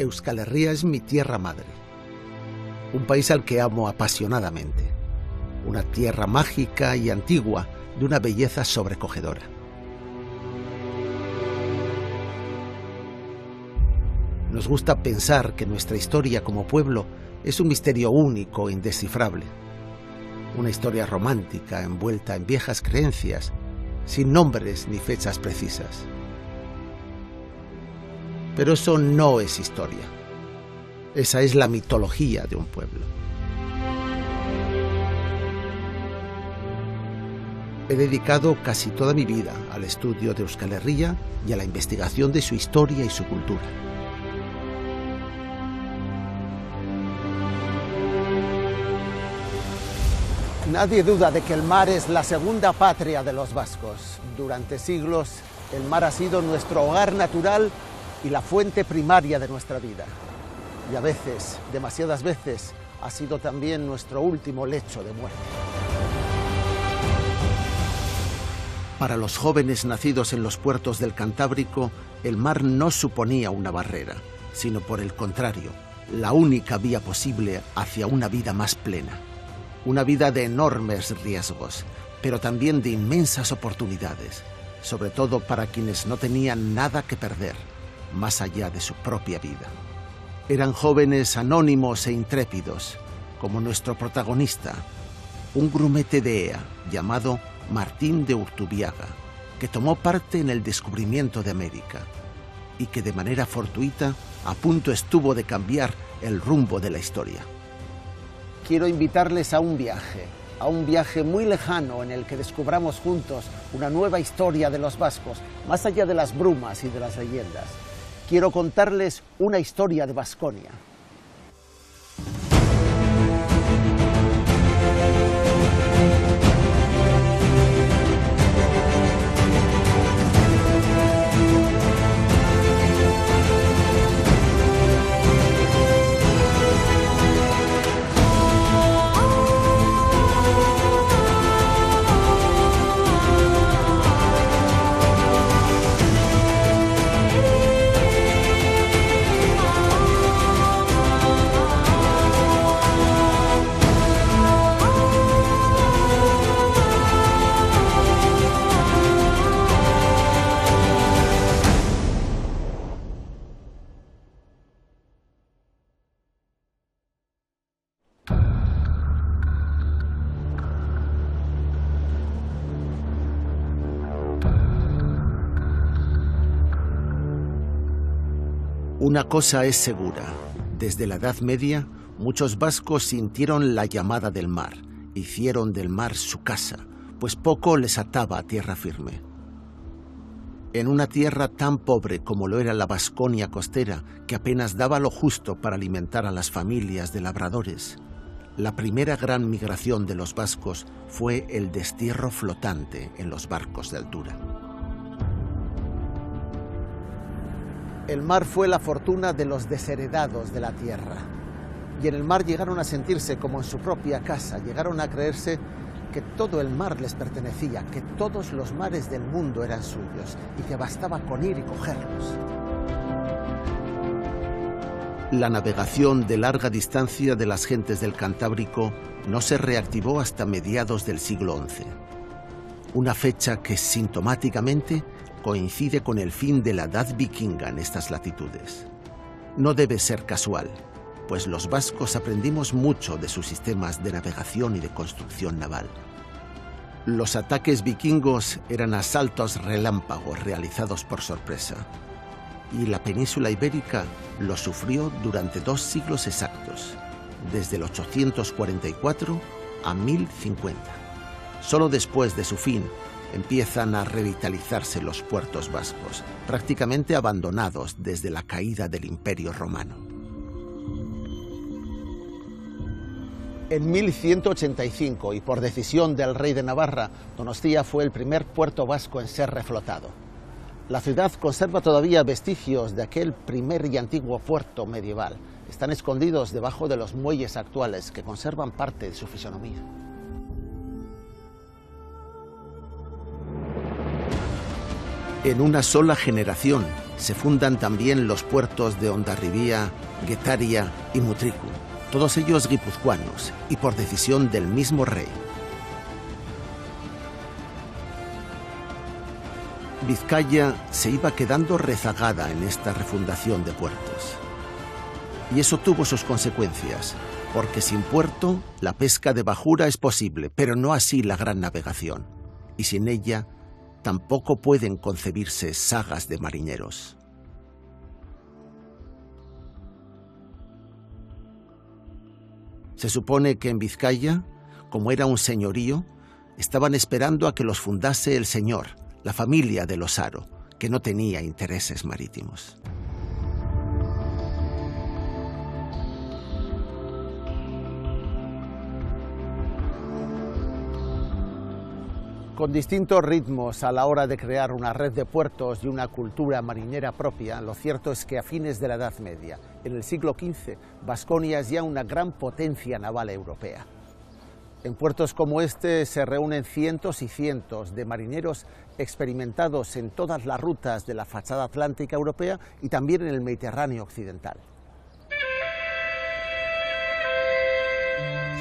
Euskal Herria es mi tierra madre, un país al que amo apasionadamente, una tierra mágica y antigua de una belleza sobrecogedora. Nos gusta pensar que nuestra historia como pueblo es un misterio único e indescifrable, una historia romántica envuelta en viejas creencias, sin nombres ni fechas precisas. Pero eso no es historia. Esa es la mitología de un pueblo. He dedicado casi toda mi vida al estudio de Euskal Herria y a la investigación de su historia y su cultura. Nadie duda de que el mar es la segunda patria de los vascos. Durante siglos, el mar ha sido nuestro hogar natural y la fuente primaria de nuestra vida. Y a veces, demasiadas veces, ha sido también nuestro último lecho de muerte. Para los jóvenes nacidos en los puertos del Cantábrico, el mar no suponía una barrera, sino por el contrario, la única vía posible hacia una vida más plena. Una vida de enormes riesgos, pero también de inmensas oportunidades, sobre todo para quienes no tenían nada que perder, más allá de su propia vida. Eran jóvenes anónimos e intrépidos, como nuestro protagonista, un grumete de Ea llamado Martín de Urtubiaga, que tomó parte en el descubrimiento de América y que de manera fortuita a punto estuvo de cambiar el rumbo de la historia. Quiero invitarles a un viaje muy lejano en el que descubramos juntos una nueva historia de los vascos, más allá de las brumas y de las leyendas. Quiero contarles una historia de Baskonia. Una cosa es segura, desde la Edad Media, muchos vascos sintieron la llamada del mar, hicieron del mar su casa, pues poco les ataba a tierra firme. En una tierra tan pobre como lo era la Baskonia costera, que apenas daba lo justo para alimentar a las familias de labradores, la primera gran migración de los vascos fue el destierro flotante en los barcos de altura. El mar fue la fortuna de los desheredados de la tierra. Y en el mar llegaron a sentirse como en su propia casa, llegaron a creerse que todo el mar les pertenecía, que todos los mares del mundo eran suyos y que bastaba con ir y cogerlos. La navegación de larga distancia de las gentes del Cantábrico no se reactivó hasta mediados del siglo XI. Una fecha que sintomáticamente coincide con el fin de la edad vikinga en estas latitudes. No debe ser casual, pues los vascos aprendimos mucho de sus sistemas de navegación y de construcción naval. Los ataques vikingos eran asaltos relámpagos realizados por sorpresa, y la península ibérica lo sufrió durante 2 siglos exactos, desde el 844 a 1050. Solo después de su fin empiezan a revitalizarse los puertos vascos, prácticamente abandonados desde la caída del Imperio Romano. En 1185, y por decisión del rey de Navarra, Donostia fue el primer puerto vasco en ser reflotado. La ciudad conserva todavía vestigios de aquel primer y antiguo puerto medieval. Están escondidos debajo de los muelles actuales que conservan parte de su fisonomía. En una sola generación se fundan también los puertos de Hondarribia, Guetaria y Mutriku, todos ellos guipuzcoanos y por decisión del mismo rey. Vizcaya se iba quedando rezagada en esta refundación de puertos. Y eso tuvo sus consecuencias, porque sin puerto la pesca de bajura es posible, pero no así la gran navegación. Y sin ella tampoco pueden concebirse sagas de marineros. Se supone que en Vizcaya, como era un señorío, estaban esperando a que los fundase el señor, la familia de los Haro, que no tenía intereses marítimos. Con distintos ritmos a la hora de crear una red de puertos y una cultura marinera propia, lo cierto es que a fines de la Edad Media, en el siglo XV, Baskonia es ya una gran potencia naval europea. En puertos como este se reúnen cientos y cientos de marineros experimentados en todas las rutas de la fachada atlántica europea y también en el Mediterráneo occidental.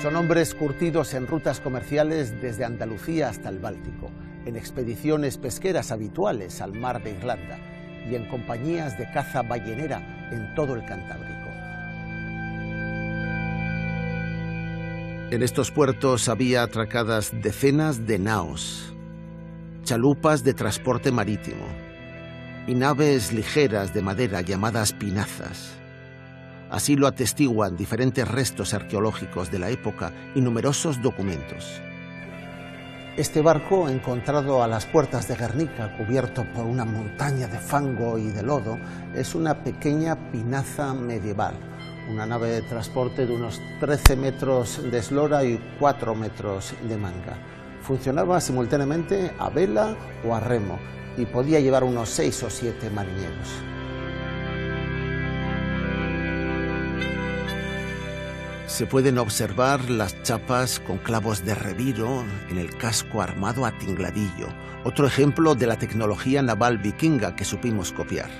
Son hombres curtidos en rutas comerciales desde Andalucía hasta el Báltico, en expediciones pesqueras habituales al mar de Irlanda y en compañías de caza ballenera en todo el Cantábrico. En estos puertos había atracadas decenas de naos, chalupas de transporte marítimo y naves ligeras de madera llamadas pinazas. Así lo atestiguan diferentes restos arqueológicos de la época y numerosos documentos. Este barco, encontrado a las puertas de Guernica, cubierto por una montaña de fango y de lodo, es una pequeña pinaza medieval, una nave de transporte de unos 13 metros de eslora y 4 metros de manga. Funcionaba simultáneamente a vela o a remo y podía llevar unos 6 o 7 marineros. Se pueden observar las chapas con clavos de reviro en el casco armado a tingladillo, otro ejemplo de la tecnología naval vikinga que supimos copiar.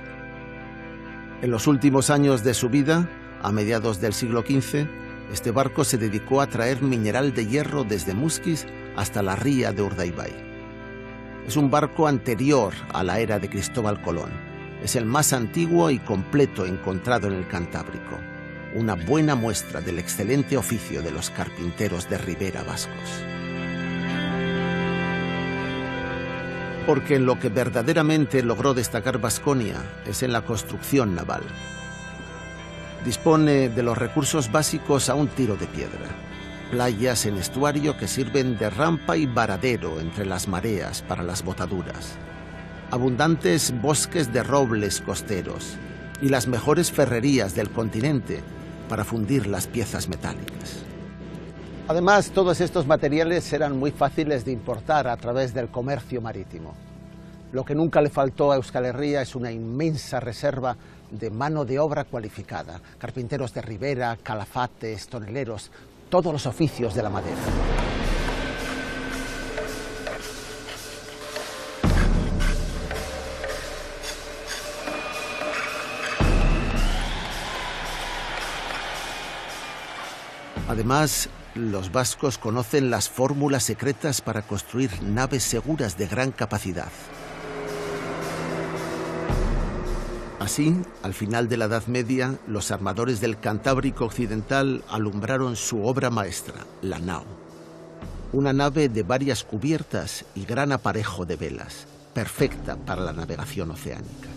En los últimos años de su vida, a mediados del siglo XV, este barco se dedicó a traer mineral de hierro desde Muskis hasta la ría de Urdaibai. Es un barco anterior a la era de Cristóbal Colón. Es el más antiguo y completo encontrado en el Cantábrico. Una buena muestra del excelente oficio de los carpinteros de Ribera vascos. Porque en lo que verdaderamente logró destacar Baskonia es en la construcción naval. Dispone de los recursos básicos a un tiro de piedra. Playas en estuario que sirven de rampa y varadero entre las mareas para las botaduras. Abundantes bosques de robles costeros y las mejores ferrerías del continente para fundir las piezas metálicas. Además, todos estos materiales eran muy fáciles de importar a través del comercio marítimo. Lo que nunca le faltó a Euskal Herria es una inmensa reserva de mano de obra cualificada, carpinteros de ribera, calafates, toneleros, todos los oficios de la madera. Además, los vascos conocen las fórmulas secretas para construir naves seguras de gran capacidad. Así, al final de la Edad Media, los armadores del Cantábrico occidental alumbraron su obra maestra, la nao. Una nave de varias cubiertas y gran aparejo de velas, perfecta para la navegación oceánica.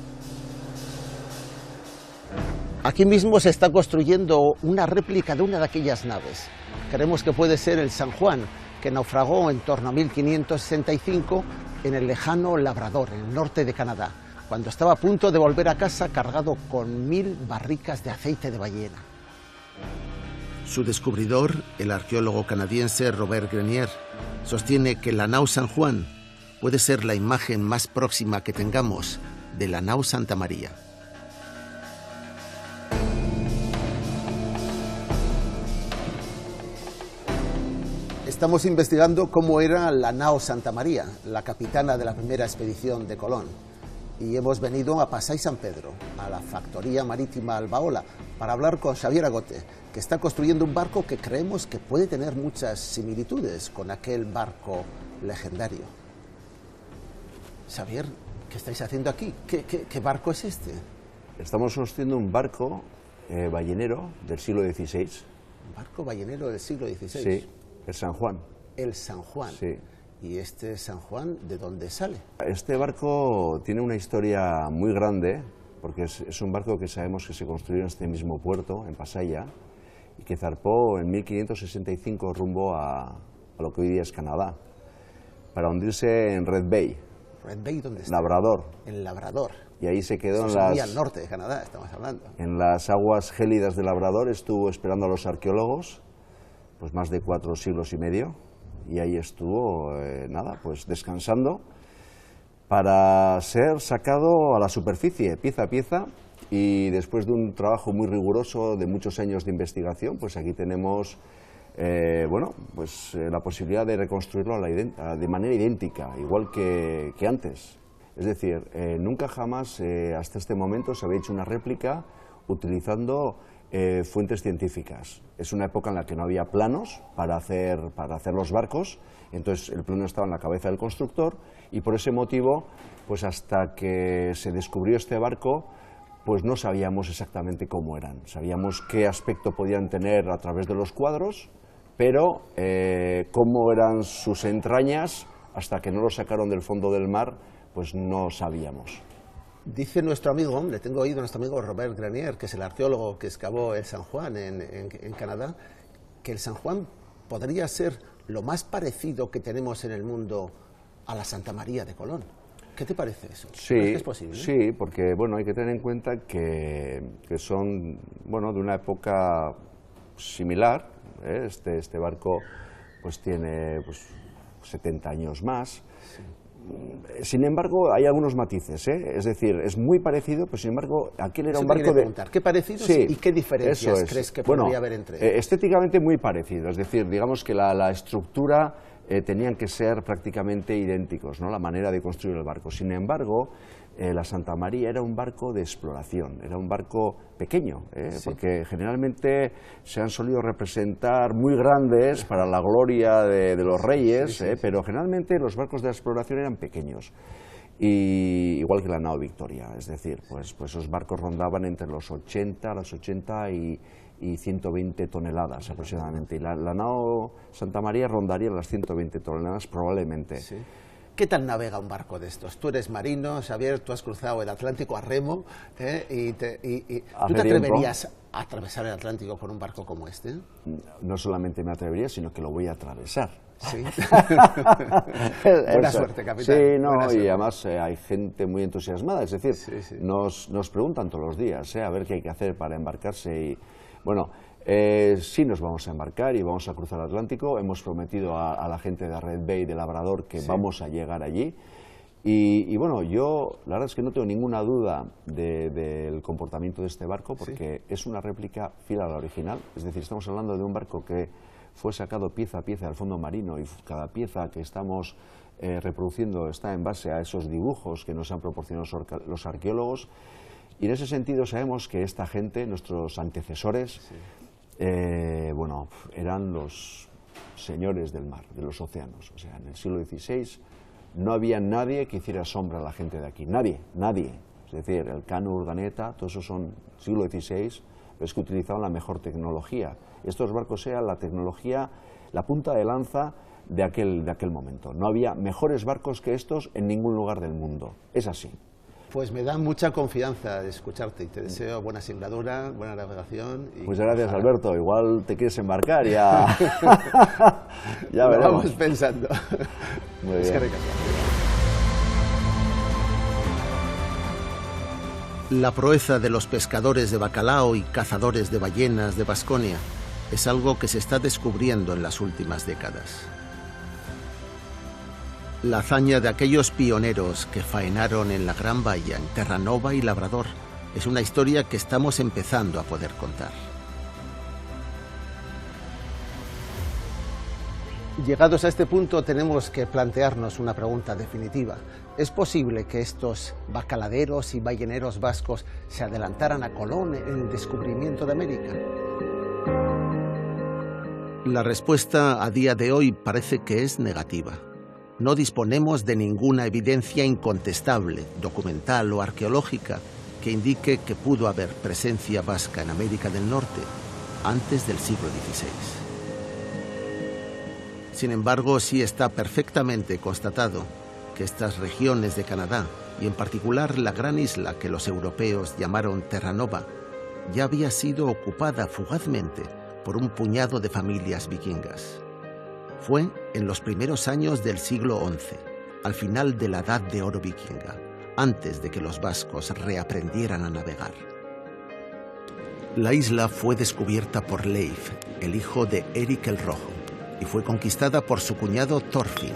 Aquí mismo se está construyendo una réplica de una de aquellas naves. Creemos que puede ser el San Juan, que naufragó en torno a 1565 en el lejano Labrador, en el norte de Canadá, cuando estaba a punto de volver a casa cargado con 1000 barricas de aceite de ballena. Su descubridor, el arqueólogo canadiense Robert Grenier, sostiene que la nao San Juan puede ser la imagen más próxima que tengamos de la nao Santa María. Estamos investigando cómo era la nao Santa María, la capitana de la primera expedición de Colón. y hemos venido a Pasai San Pedro, a la factoría marítima Albaola, para hablar con Xavier Agote, que está construyendo un barco que creemos que puede tener muchas similitudes con aquel barco legendario. Xavier, ¿qué estáis haciendo aquí? ¿Qué barco es este? Estamos construyendo un barco ballenero del siglo XVI. ¿Un barco ballenero del siglo XVI? Sí, el San Juan. El San Juan. Sí. ¿Y este San Juan de dónde sale? Este barco tiene una historia muy grande, porque es un barco que sabemos que se construyó en este mismo puerto, en Pasaia, y que zarpó en 1565 rumbo a lo que hoy día es Canadá, para hundirse en Red Bay. ¿Red Bay dónde está? Labrador. En Labrador. Y ahí se quedó al norte de Canadá, estamos hablando. En las aguas gélidas de Labrador estuvo esperando a los arqueólogos, pues más de 4 siglos y medio, y ahí estuvo, pues descansando, para ser sacado a la superficie, pieza a pieza, y después de un trabajo muy riguroso de muchos años de investigación, pues aquí tenemos la posibilidad de reconstruirlo de manera idéntica, igual que antes. Es decir, nunca jamás hasta este momento se había hecho una réplica utilizando fuentes científicas. Es una época en la que no había planos para hacer los barcos, entonces el plano estaba en la cabeza del constructor, y por ese motivo, pues hasta que se descubrió este barco, pues no sabíamos exactamente cómo eran. Sabíamos qué aspecto podían tener a través de los cuadros, pero cómo eran sus entrañas, hasta que no lo sacaron del fondo del mar, pues no sabíamos. Dice nuestro amigo, le tengo oído a nuestro amigo Robert Grenier, que es el arqueólogo que excavó el San Juan en Canadá, que el San Juan podría ser lo más parecido que tenemos en el mundo a la Santa María de Colón. ¿Qué te parece eso? Sí, ¿Crees que es posible? Sí, porque hay que tener en cuenta que son de una época similar. Este barco pues tiene 70 años más. Sí. Sin embargo, hay algunos matices, es decir, es muy parecido, pero sin embargo, aquel era un barco de... ¿Qué parecidos y qué diferencias crees que podría haber entre ellos? Estéticamente muy parecido, es decir, digamos que la estructura tenían que ser prácticamente idénticos, ¿no?, la manera de construir el barco. Sin embargo, la Santa María era un barco de exploración, era un barco pequeño, sí, porque generalmente se han solido representar muy grandes para la gloria de los reyes, pero generalmente los barcos de exploración eran pequeños. Y igual que la nao Victoria, es decir, pues esos barcos rondaban entre las 80 y 120 toneladas aproximadamente, y la nao Santa María rondaría las 120 toneladas probablemente. Sí. ¿Qué tal navega un barco de estos? Tú eres marino, Xavier, tú has cruzado el Atlántico a remo, ¿tú te atreverías a atravesar el Atlántico con un barco como este? No solamente me atrevería, sino que lo voy a atravesar. Sí. Buena suerte, capitán. Sí, y además hay gente muy entusiasmada, es decir, nos preguntan todos los días a ver qué hay que hacer para embarcarse y, sí nos vamos a embarcar y vamos a cruzar el Atlántico. Hemos prometido a la gente de Red Bay, de Labrador, que vamos a llegar allí. Y yo la verdad es que no tengo ninguna duda del comportamiento de este barco, porque es una réplica fiel a la original. Es decir, estamos hablando de un barco que fue sacado pieza a pieza del fondo marino, y cada pieza que estamos reproduciendo está en base a esos dibujos que nos han proporcionado los arqueólogos. Y en ese sentido sabemos que esta gente, nuestros antecesores, eran los señores del mar, de los océanos. O sea, en el siglo XVI no había nadie que hiciera sombra a la gente de aquí, nadie. Es decir, el Cano, Urdaneta, todo eso son siglo XVI, pero es que utilizaban la mejor tecnología. Estos barcos eran la tecnología, la punta de lanza de aquel momento. No había mejores barcos que estos en ningún lugar del mundo. Es así. Pues me da mucha confianza de escucharte y te deseo buena singladura, buena navegación. Muchas gracias, Alberto. Igual te quieres embarcar, ya ya veremos. Vamos pensando. Muy bien. La proeza de los pescadores de bacalao y cazadores de ballenas de Baskonia es algo que se está descubriendo en las últimas décadas. La hazaña de aquellos pioneros que faenaron en la Gran Bahía, en Terranova y Labrador, es una historia que estamos empezando a poder contar. Llegados a este punto tenemos que plantearnos una pregunta definitiva. ¿Es posible que estos bacaladeros y balleneros vascos se adelantaran a Colón en el descubrimiento de América? La respuesta a día de hoy parece que es negativa. No disponemos de ninguna evidencia incontestable, documental o arqueológica, que indique que pudo haber presencia vasca en América del Norte antes del siglo XVI. Sin embargo, sí está perfectamente constatado que estas regiones de Canadá, y en particular la gran isla que los europeos llamaron Terra Nova, ya había sido ocupada fugazmente por un puñado de familias vikingas. Fue en los primeros años del siglo XI, al final de la Edad de Oro vikinga, antes de que los vascos reaprendieran a navegar. La isla fue descubierta por Leif, el hijo de Eric el Rojo, y fue conquistada por su cuñado Thorfinn,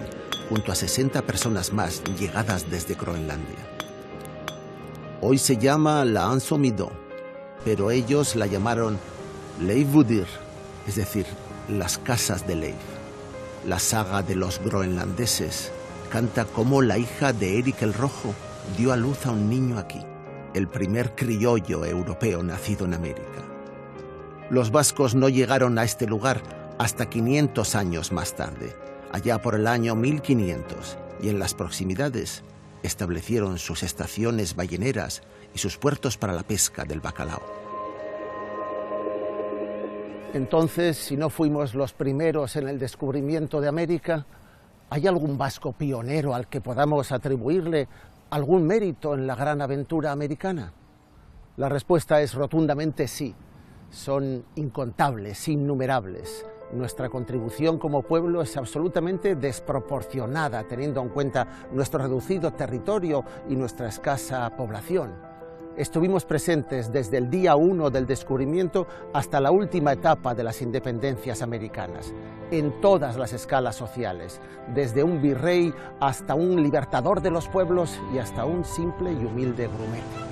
junto a 60 personas más llegadas desde Groenlandia. Hoy se llama la Ansomidó, pero ellos la llamaron Leifvudir, es decir, las casas de Leif. La saga de los groenlandeses canta cómo la hija de Eric el Rojo dio a luz a un niño aquí, el primer criollo europeo nacido en América. Los vascos no llegaron a este lugar hasta 500 años más tarde, allá por el año 1500, y en las proximidades establecieron sus estaciones balleneras y sus puertos para la pesca del bacalao. Entonces, si no fuimos los primeros en el descubrimiento de América, ¿hay algún vasco pionero al que podamos atribuirle algún mérito en la gran aventura americana? La respuesta es rotundamente sí. Son incontables, innumerables. Nuestra contribución como pueblo es absolutamente desproporcionada, teniendo en cuenta nuestro reducido territorio y nuestra escasa población. Estuvimos presentes desde el día 1 del descubrimiento hasta la última etapa de las independencias americanas, en todas las escalas sociales, desde un virrey hasta un libertador de los pueblos y hasta un simple y humilde grumete.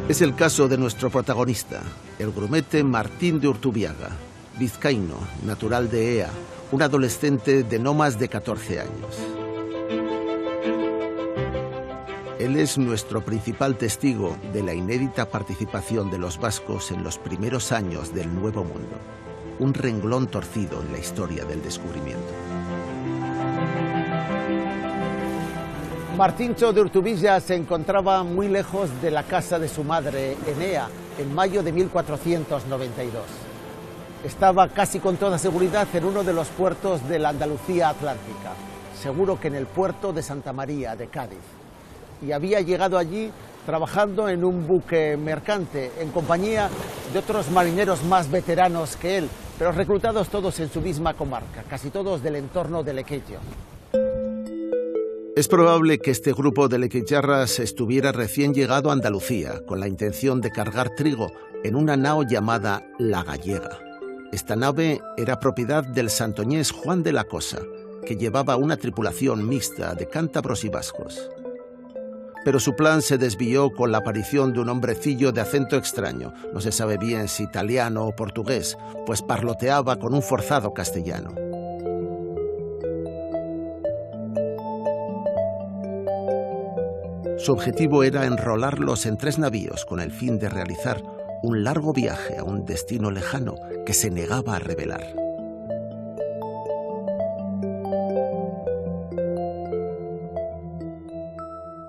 Es el caso de nuestro protagonista, el grumete Martín de Urtubiaga, vizcaíno, natural de Ea, un adolescente de no más de 14 años. Él es nuestro principal testigo de la inédita participación de los vascos en los primeros años del Nuevo Mundo, un renglón torcido en la historia del descubrimiento. Martíncho de Urtubilla se encontraba muy lejos de la casa de su madre, Enea, en mayo de 1492. Estaba casi con toda seguridad en uno de los puertos de la Andalucía Atlántica, seguro que en el puerto de Santa María de Cádiz. Y había llegado allí trabajando en un buque mercante, en compañía de otros marineros más veteranos que él, pero reclutados todos en su misma comarca, casi todos del entorno de Lequeitio. Es probable que este grupo de lequeitjarras estuviera recién llegado a Andalucía con la intención de cargar trigo en una nao llamada La Gallega. Esta nave era propiedad del santoñés Juan de la Cosa, que llevaba una tripulación mixta de cántabros y vascos. Pero su plan se desvió con la aparición de un hombrecillo de acento extraño, no se sabe bien si italiano o portugués, pues parloteaba con un forzado castellano. Su objetivo era enrolarlos en 3 navíos con el fin de realizar un largo viaje a un destino lejano que se negaba a revelar.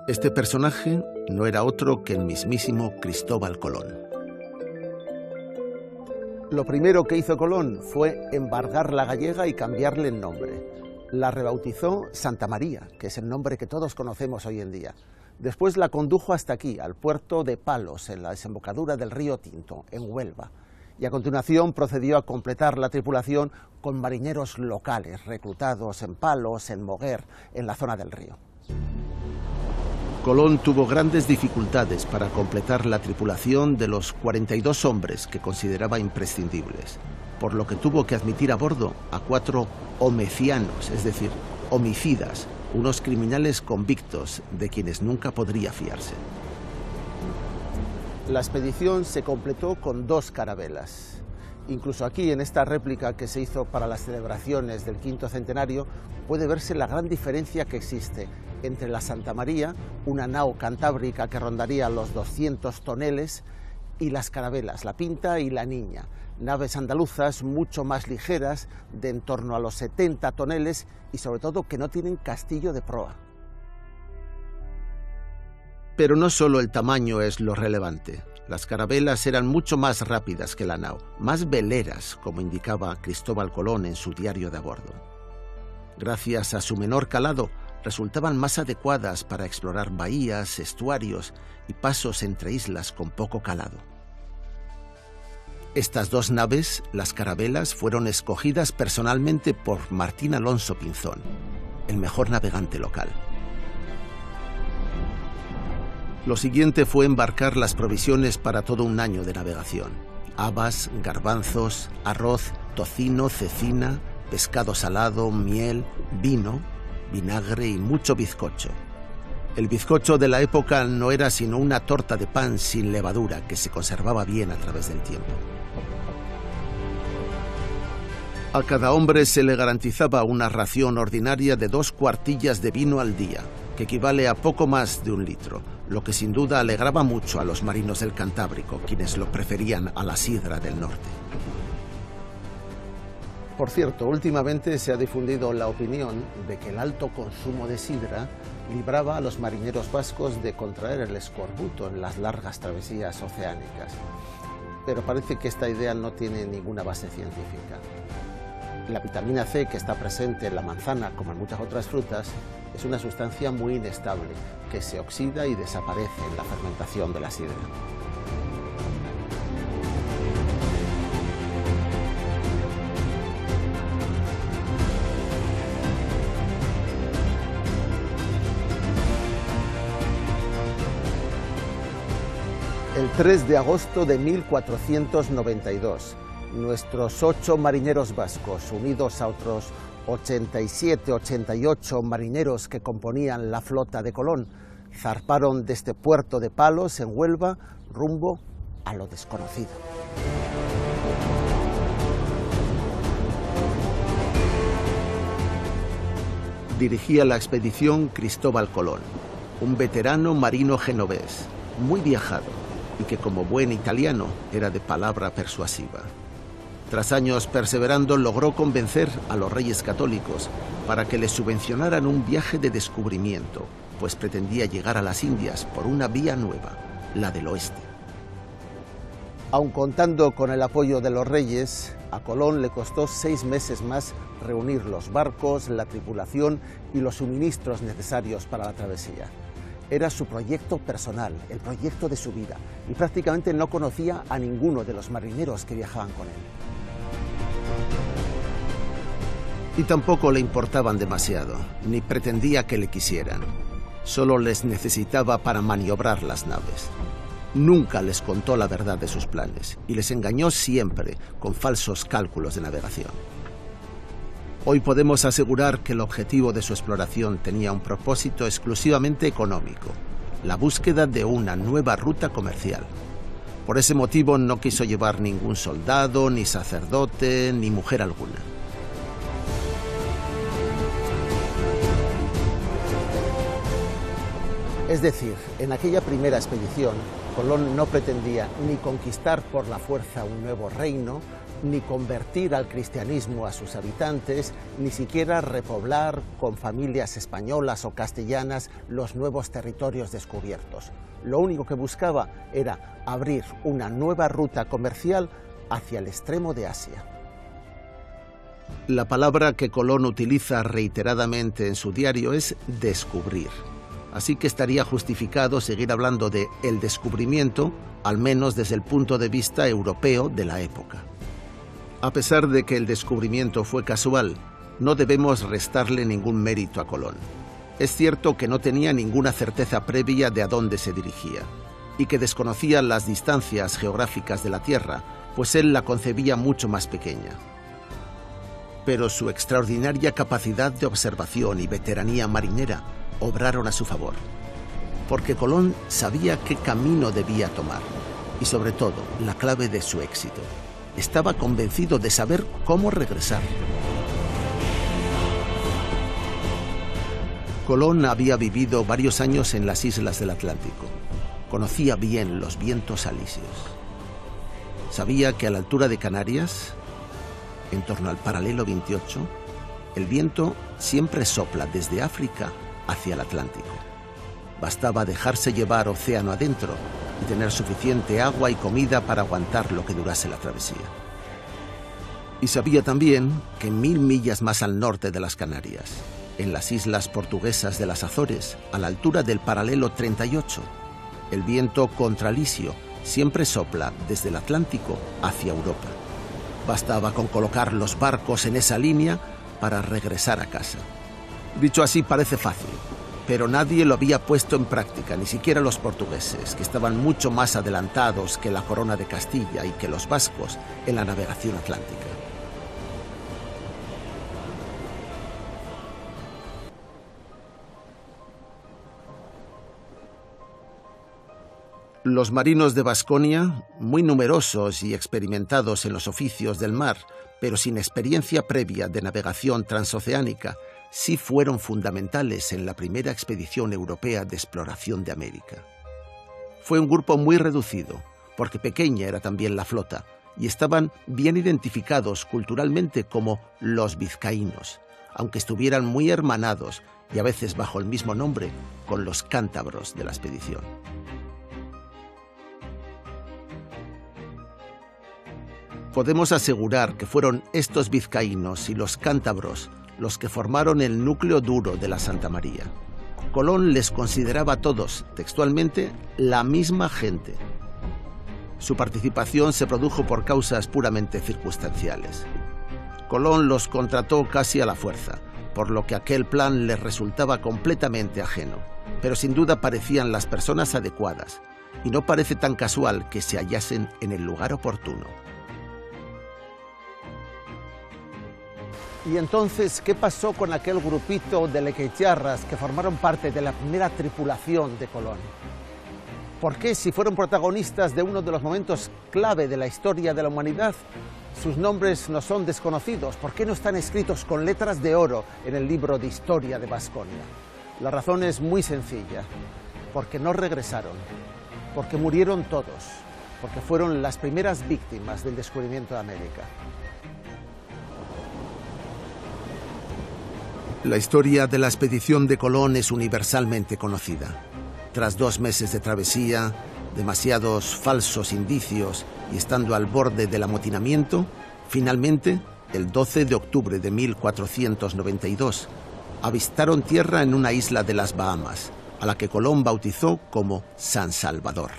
Este personaje no era otro que el mismísimo Cristóbal Colón. Lo primero que hizo Colón fue embargar La Gallega y cambiarle el nombre. La rebautizó Santa María, que es el nombre que todos conocemos hoy en día. Después la condujo hasta aquí, al puerto de Palos, en la desembocadura del río Tinto, en Huelva. Y a continuación procedió a completar la tripulación con marineros locales, reclutados en Palos, en Moguer, en la zona del río. Colón tuvo grandes dificultades para completar la tripulación de los 42 hombres que consideraba imprescindibles, por lo que tuvo que admitir a bordo a 4 homicianos, es decir, homicidas, unos criminales convictos de quienes nunca podría fiarse. La expedición se completó con 2 carabelas Incluso aquí, en esta réplica que se hizo para las celebraciones del quinto centenario, puede verse la gran diferencia que existe entre la Santa María, una nao cantábrica que rondaría los 200 toneles, y las carabelas, la Pinta y la Niña, naves andaluzas mucho más ligeras, de en torno a los 70 toneles y sobre todo que no tienen castillo de proa. Pero no solo el tamaño es lo relevante. Las carabelas eran mucho más rápidas que la nao, más veleras, como indicaba Cristóbal Colón en su diario de a bordo. Gracias a su menor calado, resultaban más adecuadas para explorar bahías, estuarios y pasos entre islas con poco calado. Estas dos naves, las carabelas, fueron escogidas personalmente por Martín Alonso Pinzón, el mejor navegante local. Lo siguiente fue embarcar las provisiones para todo un año de navegación: habas, garbanzos, arroz, tocino, cecina, pescado salado, miel, vino, vinagre y mucho bizcocho. El bizcocho de la época no era sino una torta de pan sin levadura que se conservaba bien a través del tiempo. A cada hombre se le garantizaba una ración ordinaria de 2 cuartillas de vino al día, que equivale a poco más de 1 litro, lo que sin duda alegraba mucho a los marinos del Cantábrico, quienes lo preferían a la sidra del norte. Por cierto, últimamente se ha difundido la opinión de que el alto consumo de sidra libraba a los marineros vascos de contraer el escorbuto en las largas travesías oceánicas. Pero parece que esta idea no tiene ninguna base científica. La vitamina C, que está presente en la manzana, como en muchas otras frutas, es una sustancia muy inestable, que se oxida y desaparece en la fermentación de la sidra. El 3 de agosto de 1492, nuestros 8 marineros vascos, unidos a otros 87-88 marineros que componían la flota de Colón, zarparon de este puerto de Palos, en Huelva, rumbo a lo desconocido. Dirigía la expedición Cristóbal Colón, un veterano marino genovés, muy viajado, y que como buen italiano era de palabra persuasiva. Tras años perseverando, logró convencer a los reyes católicos para que le subvencionaran un viaje de descubrimiento, pues pretendía llegar a las Indias por una vía nueva, la del oeste. Aun contando con el apoyo de los reyes, a Colón le costó 6 meses más reunir los barcos, la tripulación y los suministros necesarios para la travesía. Era su proyecto personal, el proyecto de su vida, y prácticamente no conocía a ninguno de los marineros que viajaban con él. Y tampoco le importaban demasiado, ni pretendía que le quisieran. Solo les necesitaba para maniobrar las naves. Nunca les contó la verdad de sus planes, y les engañó siempre con falsos cálculos de navegación. Hoy podemos asegurar que el objetivo de su exploración tenía un propósito exclusivamente económico: la búsqueda de una nueva ruta comercial. Por ese motivo no quiso llevar ningún soldado, ni sacerdote, ni mujer alguna. Es decir, en aquella primera expedición, Colón no pretendía ni conquistar por la fuerza un nuevo reino, ni convertir al cristianismo a sus habitantes, ni siquiera repoblar con familias españolas o castellanas los nuevos territorios descubiertos. Lo único que buscaba era abrir una nueva ruta comercial hacia el extremo de Asia. La palabra que Colón utiliza reiteradamente en su diario es descubrir. Así que estaría justificado seguir hablando de el descubrimiento, al menos desde el punto de vista europeo de la época. A pesar de que el descubrimiento fue casual, no debemos restarle ningún mérito a Colón. Es cierto que no tenía ninguna certeza previa de a dónde se dirigía, y que desconocía las distancias geográficas de la Tierra, pues él la concebía mucho más pequeña. Pero su extraordinaria capacidad de observación y veteranía marinera obraron a su favor, porque Colón sabía qué camino debía tomar, y sobre todo, la clave de su éxito: estaba convencido de saber cómo regresar. Colón había vivido varios años en las islas del Atlántico. Conocía bien los vientos alisios. Sabía que a la altura de Canarias, en torno al paralelo 28, el viento siempre sopla desde África hacia el Atlántico. Bastaba dejarse llevar océano adentro y tener suficiente agua y comida para aguantar lo que durase la travesía. Y sabía también que 1000 millas más al norte de las Canarias, en las islas portuguesas de las Azores, a la altura del paralelo 38, el viento contralisio siempre sopla desde el Atlántico hacia Europa. Bastaba con colocar los barcos en esa línea para regresar a casa. Dicho así parece fácil, pero nadie lo había puesto en práctica, ni siquiera los portugueses, que estaban mucho más adelantados que la Corona de Castilla y que los vascos en la navegación atlántica. Los marinos de Baskonia, muy numerosos y experimentados en los oficios del mar, pero sin experiencia previa de navegación transoceánica, sí fueron fundamentales en la primera expedición europea de exploración de América. Fue un grupo muy reducido, porque pequeña era también la flota, y estaban bien identificados culturalmente como los vizcaínos, aunque estuvieran muy hermanados y a veces bajo el mismo nombre con los cántabros de la expedición. Podemos asegurar que fueron estos vizcaínos y los cántabros los que formaron el núcleo duro de la Santa María. Colón les consideraba a todos, textualmente, la misma gente. Su participación se produjo por causas puramente circunstanciales. Colón los contrató casi a la fuerza, por lo que aquel plan les resultaba completamente ajeno, pero sin duda parecían las personas adecuadas, y no parece tan casual que se hallasen en el lugar oportuno. Y entonces, ¿qué pasó con aquel grupito de lequeitxiarras que formaron parte de la primera tripulación de Colón? ¿Por qué, si fueron protagonistas de uno de los momentos clave de la historia de la humanidad, sus nombres no son desconocidos? ¿Por qué no están escritos con letras de oro en el libro de historia de Baskonia? La razón es muy sencilla: porque no regresaron, porque murieron todos, porque fueron las primeras víctimas del descubrimiento de América. La historia de la expedición de Colón es universalmente conocida. Tras 2 meses de travesía, demasiados falsos indicios y estando al borde del amotinamiento, finalmente, el 12 de octubre de 1492, avistaron tierra en una isla de las Bahamas, a la que Colón bautizó como San Salvador.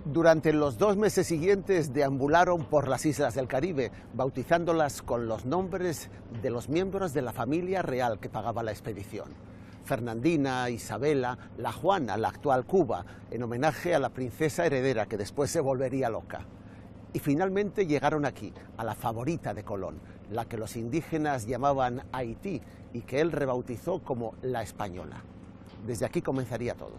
Durante los 2 meses siguientes deambularon por las islas del Caribe, bautizándolas con los nombres de los miembros de la familia real que pagaba la expedición. Fernandina, Isabela, la Juana, la actual Cuba, en homenaje a la princesa heredera que después se volvería loca. Y finalmente llegaron aquí, a la favorita de Colón, la que los indígenas llamaban Haití y que él rebautizó como la Española. Desde aquí comenzaría todo.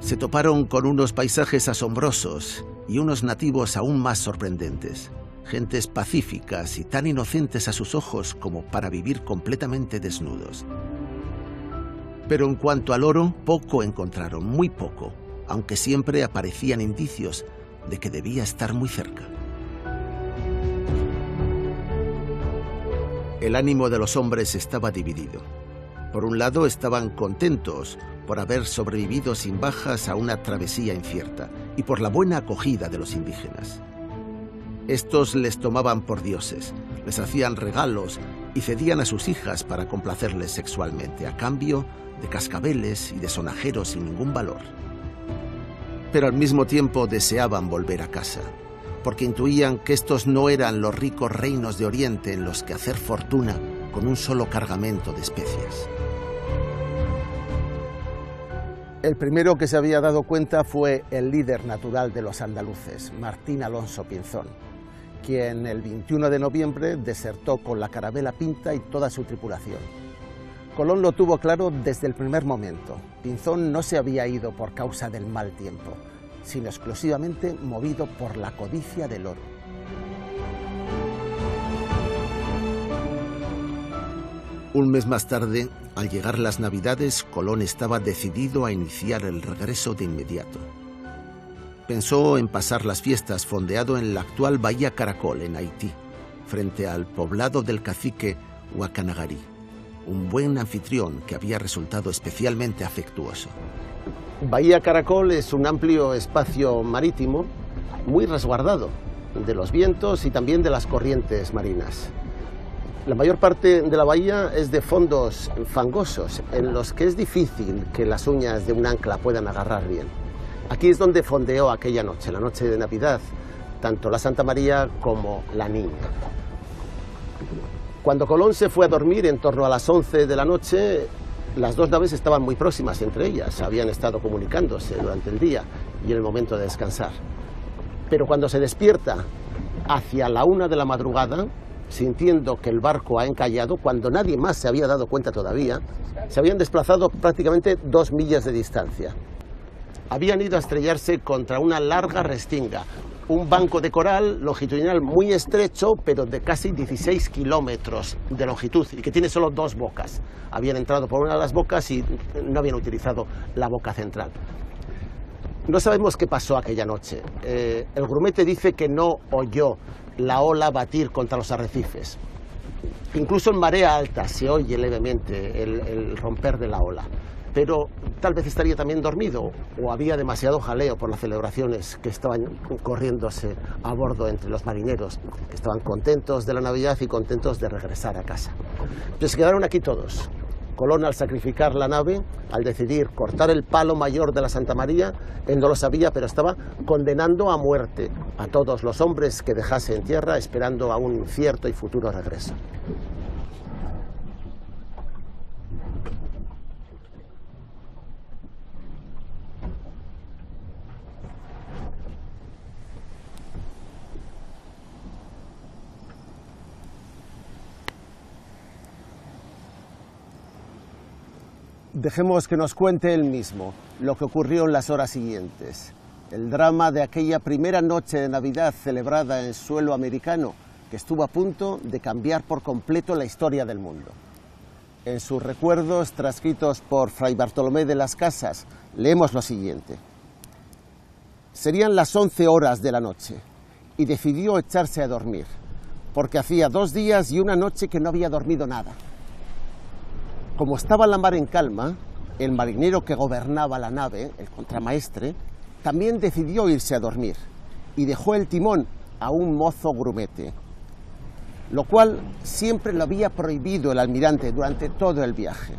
Se toparon con unos paisajes asombrosos y unos nativos aún más sorprendentes. Gentes pacíficas y tan inocentes a sus ojos como para vivir completamente desnudos. Pero en cuanto al oro, poco encontraron, muy poco, aunque siempre aparecían indicios de que debía estar muy cerca. El ánimo de los hombres estaba dividido. Por un lado, estaban contentos por haber sobrevivido sin bajas a una travesía incierta y por la buena acogida de los indígenas. Estos les tomaban por dioses, les hacían regalos y cedían a sus hijas para complacerles sexualmente, a cambio de cascabeles y de sonajeros sin ningún valor. Pero al mismo tiempo deseaban volver a casa, porque intuían que estos no eran los ricos reinos de Oriente en los que hacer fortuna con un solo cargamento de especias. El primero que se había dado cuenta fue el líder natural de los andaluces, Martín Alonso Pinzón. quien el 21 de noviembre desertó con la carabela Pinta y toda su tripulación. Colón lo tuvo claro desde el primer momento. Pinzón no se había ido por causa del mal tiempo, sino exclusivamente movido por la codicia del oro. Un mes más tarde, al llegar las Navidades, Colón estaba decidido a iniciar el regreso de inmediato. Pensó en pasar las fiestas fondeado en la actual Bahía Caracol, en Haití, frente al poblado del cacique Huacanagarí, un buen anfitrión que había resultado especialmente afectuoso. Bahía Caracol es un amplio espacio marítimo muy resguardado de los vientos y también de las corrientes marinas. La mayor parte de la bahía es de fondos fangosos, en los que es difícil que las uñas de un ancla puedan agarrar bien. Aquí es donde fondeó aquella noche, la noche de Navidad, tanto la Santa María como la Niña. Cuando Colón se fue a dormir en torno a las 11 de la noche, las dos naves estaban muy próximas entre ellas, habían estado comunicándose durante el día y en el momento de descansar. Pero cuando se despierta hacia la 1 de la madrugada, sintiendo que el barco ha encallado, cuando nadie más se había dado cuenta todavía, se habían desplazado prácticamente 2 millas de distancia. Habían ido a estrellarse contra una larga restinga, un banco de coral longitudinal muy estrecho, pero de casi 16 kilómetros de longitud y que tiene solo 2 bocas. Habían entrado por una de las bocas y no habían utilizado la boca central. No sabemos qué pasó aquella noche. El grumete dice que no oyó la ola batir contra los arrecifes. Incluso en marea alta se oye levemente el romper de la ola. Pero tal vez estaría también dormido o había demasiado jaleo por las celebraciones que estaban corriéndose a bordo entre los marineros, que estaban contentos de la Navidad y contentos de regresar a casa. Entonces se quedaron aquí todos. Colón, al sacrificar la nave, al decidir cortar el palo mayor de la Santa María, él no lo sabía, pero estaba condenando a muerte a todos los hombres que dejase en tierra esperando a un incierto y futuro regreso. Dejemos que nos cuente él mismo lo que ocurrió en las horas siguientes, el drama de aquella primera noche de Navidad celebrada en suelo americano que estuvo a punto de cambiar por completo la historia del mundo. En sus recuerdos transcritos por Fray Bartolomé de las Casas leemos lo siguiente. Serían las 11 horas de la noche y decidió echarse a dormir, porque hacía 2 días y una noche que no había dormido nada. Como estaba la mar en calma, el marinero que gobernaba la nave, el contramaestre, también decidió irse a dormir y dejó el timón a un mozo grumete, lo cual siempre lo había prohibido el almirante durante todo el viaje.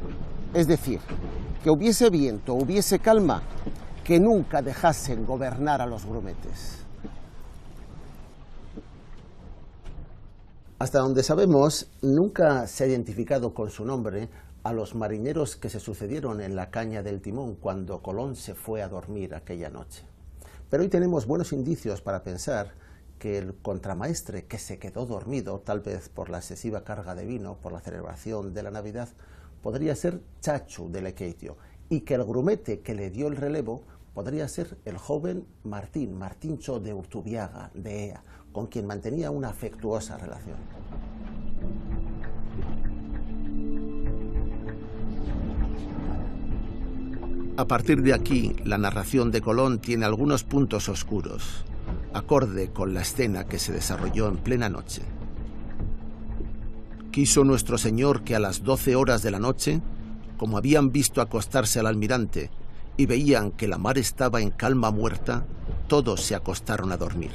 Es decir, que hubiese viento, hubiese calma, que nunca dejasen gobernar a los grumetes. Hasta donde sabemos, nunca se ha identificado con su nombre a los marineros que se sucedieron en la caña del timón cuando Colón se fue a dormir aquella noche. Pero hoy tenemos buenos indicios para pensar que el contramaestre que se quedó dormido, tal vez por la excesiva carga de vino, por la celebración de la Navidad, podría ser Chachu de Lequeitio, y que el grumete que le dio el relevo podría ser el joven Martíncho de Urtubiaga, de Ea, con quien mantenía una afectuosa relación. A partir de aquí, la narración de Colón tiene algunos puntos oscuros, acorde con la escena que se desarrolló en plena noche. Quiso nuestro Señor que a las 12 horas de la noche, como habían visto acostarse al almirante y veían que la mar estaba en calma muerta, todos se acostaron a dormir.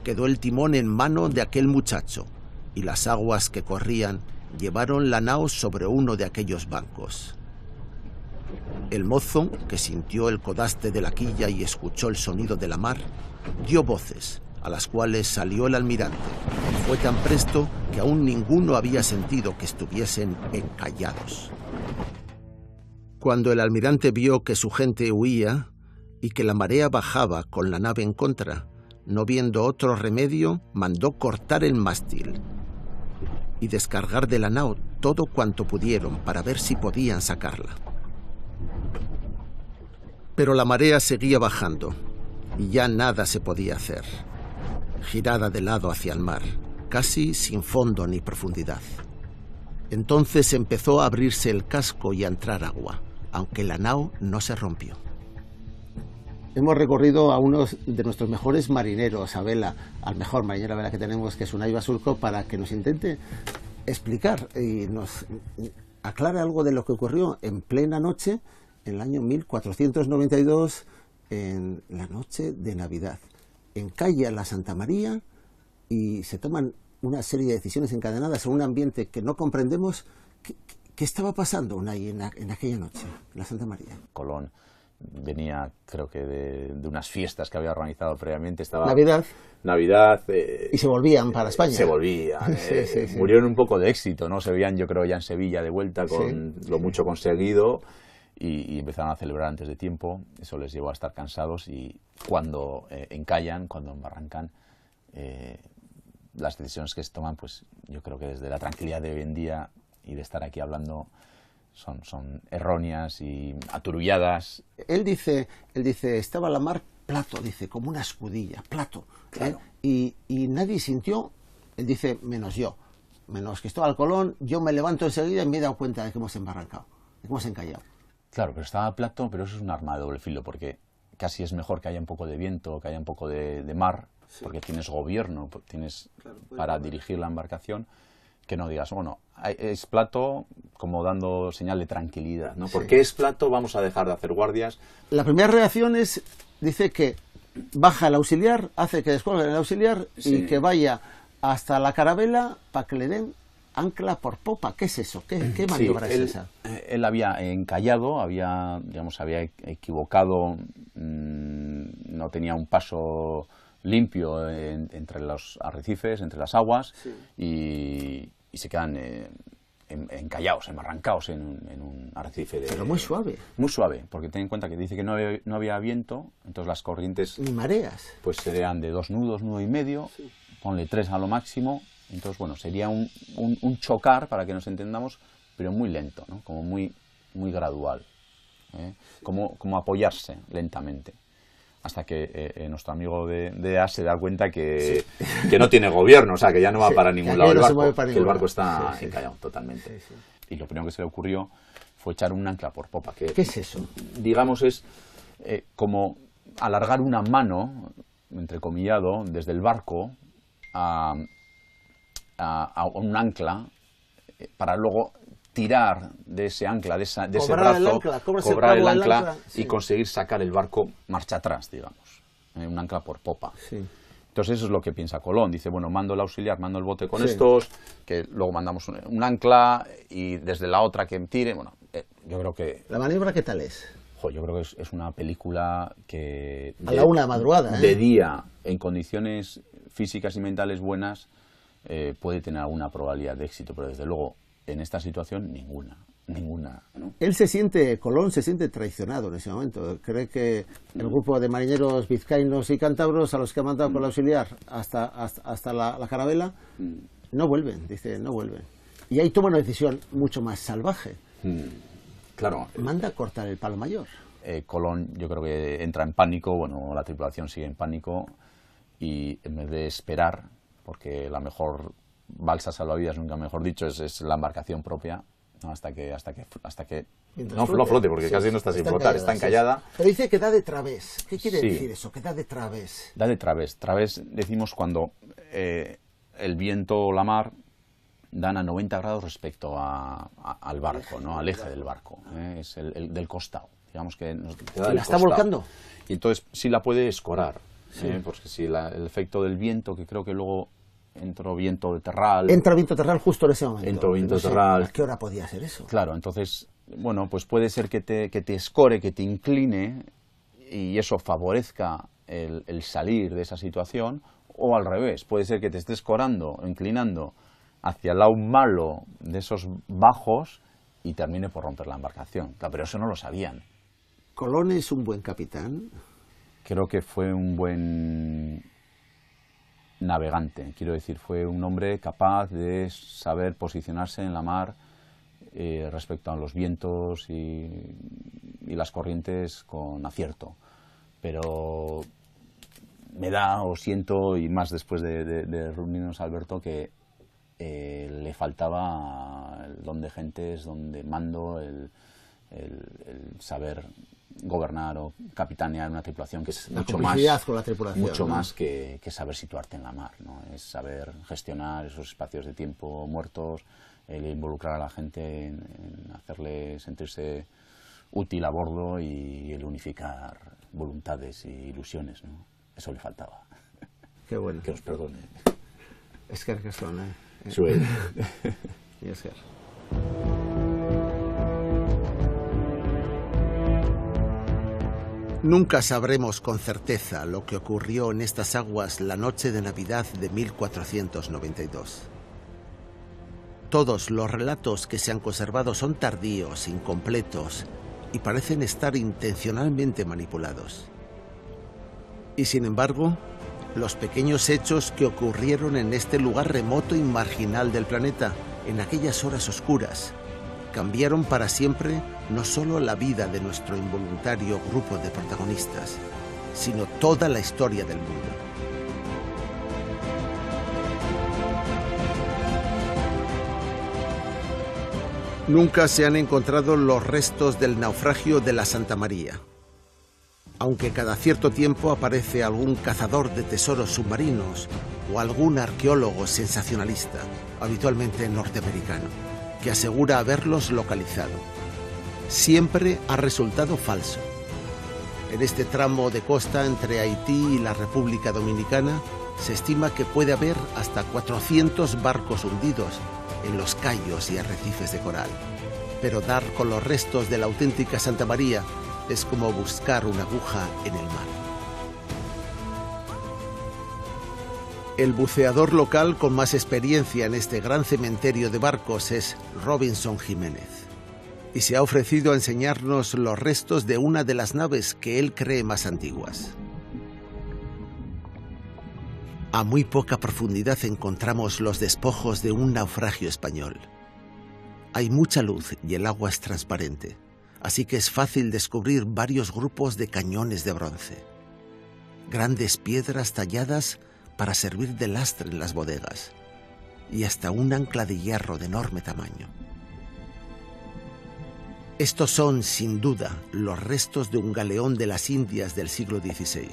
Quedó el timón en mano de aquel muchacho y las aguas que corrían llevaron la nao sobre uno de aquellos bancos. El mozo, que sintió el codaste de la quilla y escuchó el sonido de la mar, dio voces, a las cuales salió el almirante. Fue tan presto que aún ninguno había sentido que estuviesen encallados. Cuando el almirante vio que su gente huía y que la marea bajaba con la nave en contra, no viendo otro remedio, mandó cortar el mástil y descargar de la nao todo cuanto pudieron para ver si podían sacarla. Pero la marea seguía bajando y ya nada se podía hacer. Girada de lado hacia el mar, casi sin fondo ni profundidad. Entonces empezó a abrirse el casco y a entrar agua, aunque la nao no se rompió. Hemos recorrido a uno de nuestros mejores marineros a vela, al mejor marinero a vela que tenemos, que es Unai Basurco, para que nos intente explicar y nos aclare algo de lo que ocurrió en plena noche, en el año 1492, en la noche de Navidad. Encalla la Santa María y se toman una serie de decisiones encadenadas en un ambiente que no comprendemos. ¿Qué estaba pasando, Unai, en aquella noche, en la Santa María? Colón venía, creo que de unas fiestas que había organizado previamente. Navidad. Y se volvían para España. Se volvían. Sí. Murieron un poco de éxito, ¿no? Se veían, yo creo, ya en Sevilla de vuelta con lo mucho conseguido y empezaron a celebrar antes de tiempo. Eso les llevó a estar cansados y cuando encallan, cuando embarrancan, las decisiones que se toman, pues yo creo que desde la tranquilidad de hoy en día y de estar aquí hablando son erróneas y aturulladas. Él dice, estaba la mar plato, dice, como una escudilla, plato. Claro. Y nadie sintió, él dice, menos yo, menos Cristóbal Colón, yo me levanto enseguida y me he dado cuenta de que hemos embarrancado, de que hemos encallado. Claro, pero estaba plato, pero eso es un arma de doble filo, porque casi es mejor que haya un poco de viento, que haya un poco de mar, porque tienes gobierno, tienes para dirigir la embarcación, que no digas, bueno, es plato como dando señal de tranquilidad, ¿no? Porque es plato, vamos a dejar de hacer guardias. La primera reacción es, dice que baja el auxiliar, hace que descuelgue el auxiliar y que vaya hasta la carabela para que le den ancla por popa. ¿Qué es eso? ¿Qué maniobra es esa? Él había encallado, había equivocado, no tenía un paso limpio entre los arrecifes, entre las aguas, y se quedan encallados, embarrancados en un arrecife. Pero muy suave. Muy suave, porque ten en cuenta que dice que no había viento, entonces las corrientes... Ni mareas. Pues serían de 2 nudos, nudo y medio, ponle 3 a lo máximo, entonces bueno, sería un chocar, para que nos entendamos, pero muy lento, ¿no? Como muy gradual, como apoyarse lentamente. Hasta que nuestro amigo de EA se da cuenta que no tiene gobierno, o sea, que ya no va para ningún lado el barco, que el barco está encallado totalmente. Y lo primero que se le ocurrió fue echar un ancla por popa. ¿Qué es eso? Digamos, es como alargar una mano, entrecomillado, desde el barco a un ancla para luego tirar de ese ancla, de ese brazo, cobrar el ancla y conseguir sacar el barco marcha atrás, digamos, un ancla por popa. Entonces eso es lo que piensa Colón, dice, bueno, mando el auxiliar, mando el bote con estos, que luego mandamos un ancla y desde la otra que tire, bueno, yo creo que... ¿La maniobra qué tal es? Yo creo que es una película que... A la 1 de la madrugada, de día, en condiciones físicas y mentales buenas, puede tener alguna probabilidad de éxito, pero desde luego en esta situación ninguna, ¿no? Colón se siente traicionado en ese momento. Cree que el grupo de marineros vizcaínos y cántabros a los que ha mandado con el auxiliar hasta la carabela no vuelven, dice, no vuelven. Y ahí toma una decisión mucho más salvaje. Claro. Manda a cortar el palo mayor. Colón, yo creo que entra en pánico, bueno, la tripulación sigue en pánico y en vez de esperar, porque la mejor balsa salvavidas, nunca mejor dicho, es la embarcación propia, ¿no? hasta que no flote, porque casi no está sin flotar, está encallada. Pero dice que da de través. ¿Qué quiere decir eso? Que da de través. Da de través. Través decimos cuando el viento o la mar dan a 90 grados respecto al barco, ¿no? Al eje del barco, es el del costado, digamos que nos da ¿La está volcando? Y entonces sí la puede escorar, porque si el efecto del viento, que creo que luego entró viento de terral. Entra viento terral justo en ese momento. Entró viento terral. ¿A qué hora podía ser eso? Claro, entonces, bueno, pues puede ser que te escore, que te incline, y eso favorezca el salir de esa situación, o al revés, puede ser que te estés escorando, inclinando hacia el lado malo de esos bajos y termine por romper la embarcación. Claro, pero eso no lo sabían. ¿Colón es un buen capitán? Creo que fue un buen navegante. Quiero decir, fue un hombre capaz de saber posicionarse en la mar respecto a los vientos y las corrientes con acierto. Pero me da o siento, y más después de reunirnos, Alberto, que le faltaba el don de gentes, don de mando, el saber gobernar o capitanear una tripulación, que es mucho más, con la tripulación, mucho más que saber situarte en la mar, ¿no? Es saber gestionar esos espacios de tiempo muertos, el involucrar a la gente en hacerle sentirse útil a bordo y el unificar voluntades y ilusiones, ¿no? Eso le faltaba. Qué bueno. Que os perdone. Es que son, Suel. Y es que... Nunca sabremos con certeza lo que ocurrió en estas aguas la noche de Navidad de 1492. Todos los relatos que se han conservado son tardíos, incompletos y parecen estar intencionalmente manipulados. Y sin embargo, los pequeños hechos que ocurrieron en este lugar remoto y marginal del planeta, en aquellas horas oscuras, cambiaron para siempre no solo la vida de nuestro involuntario grupo de protagonistas, sino toda la historia del mundo. Nunca se han encontrado los restos del naufragio de la Santa María, aunque cada cierto tiempo aparece algún cazador de tesoros submarinos o algún arqueólogo sensacionalista, habitualmente norteamericano, que asegura haberlos localizado. Siempre ha resultado falso. En este tramo de costa entre Haití y la República Dominicana se estima que puede haber hasta 400 barcos hundidos en los cayos y arrecifes de coral. Pero dar con los restos de la auténtica Santa María es como buscar una aguja en el mar. El buceador local con más experiencia en este gran cementerio de barcos es Robinson Jiménez, y se ha ofrecido a enseñarnos los restos de una de las naves que él cree más antiguas. A muy poca profundidad encontramos los despojos de un naufragio español. Hay mucha luz y el agua es transparente, así que es fácil descubrir varios grupos de cañones de bronce, grandes piedras talladas para servir de lastre en las bodegas, y hasta un ancla de hierro de enorme tamaño. Estos son, sin duda, los restos de un galeón de las Indias del siglo XVI.